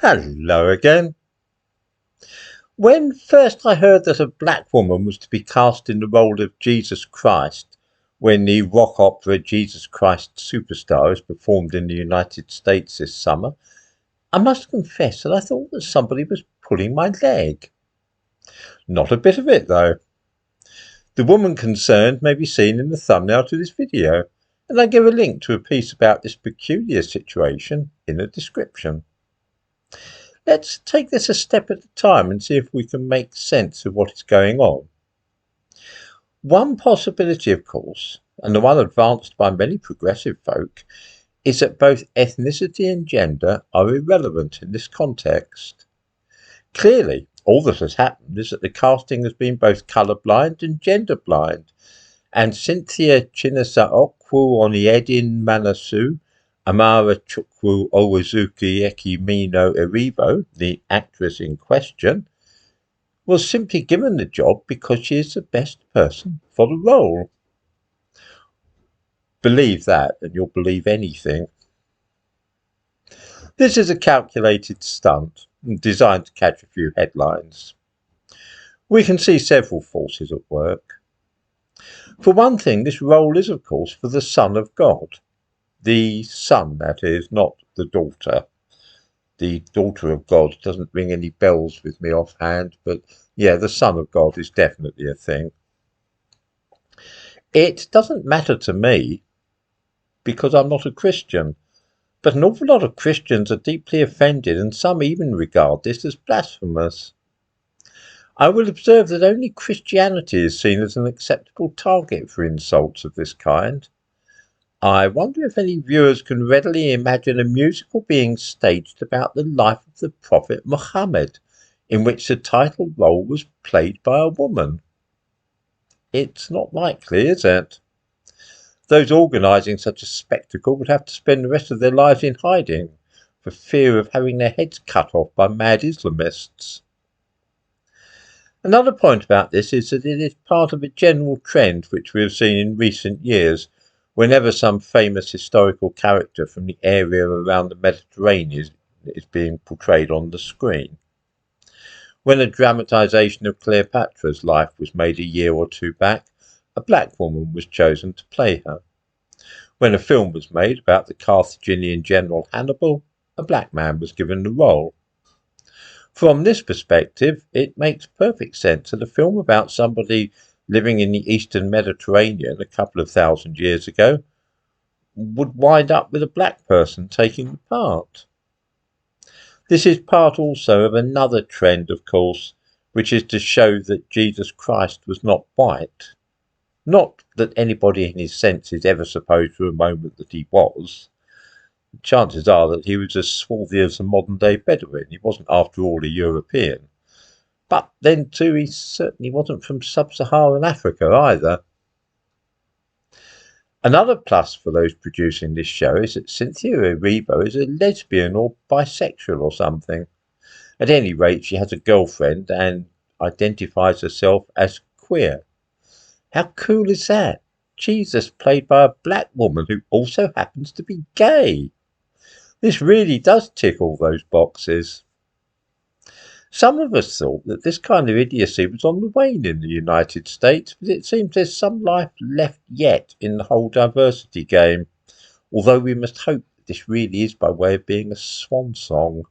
Hello again. When first I heard that a black woman was to be cast in the role of Jesus Christ when the rock opera Jesus Christ Superstar is performed in the United States this summer, I must confess that I thought that somebody was pulling my leg. Not a bit of it though. The woman concerned may be seen in the thumbnail to this video, and I give a link to a piece about this peculiar situation in the description. Let's take this a step at a time and see if we can make sense of what is going on. One possibility, of course, and the one advanced by many progressive folk, is that both ethnicity and gender are irrelevant in this context. Clearly, all that has happened is that the casting has been both colour-blind and gender-blind, and Cynthia Chinasa Okwu Oniedin Manasu Amara Chukwu Owazuki Ekimino Erivo, the actress in question, was simply given the job because she is the best person for the role. Believe that and you'll believe anything. This is a calculated stunt designed to catch a few headlines. We can see several forces at work. For one thing, this role is, of course, for the Son of God. The Son, that is, not the daughter. The daughter of God doesn't ring any bells with me offhand, but yeah, the Son of God is definitely a thing. It doesn't matter to me because I'm not a Christian, but an awful lot of Christians are deeply offended, and some even regard this as blasphemous. I will observe that only Christianity is seen as an acceptable target for insults of this kind. I wonder if any viewers can readily imagine a musical being staged about the life of the Prophet Muhammad, in which the title role was played by a woman. It's not likely, is it? Those organising such a spectacle would have to spend the rest of their lives in hiding, for fear of having their heads cut off by mad Islamists. Another point about this is that it is part of a general trend which we have seen in recent years, whenever some famous historical character from the area around the Mediterranean is being portrayed on the screen. When a dramatisation of Cleopatra's life was made a year or two back, a black woman was chosen to play her. When a film was made about the Carthaginian general Hannibal, a black man was given the role. From this perspective, it makes perfect sense that a film about somebody living in the eastern Mediterranean a couple of thousand years ago would wind up with a black person taking the part. This is part also of another trend, of course, which is to show that Jesus Christ was not white. Not that anybody in his senses ever supposed for a moment that he was. Chances are that he was as swarthy as a modern-day Bedouin. He wasn't, after all, a European. But then, too, he certainly wasn't from sub-Saharan Africa either. Another plus for those producing this show is that Cynthia Erivo is a lesbian or bisexual or something. At any rate, she has a girlfriend and identifies herself as queer. How cool is that? Jesus played by a black woman who also happens to be gay. This really does tick all those boxes. Some of us thought that this kind of idiocy was on the wane in the United States, but it seems there's some life left yet in the whole diversity game, although we must hope that this really is by way of being a swan song.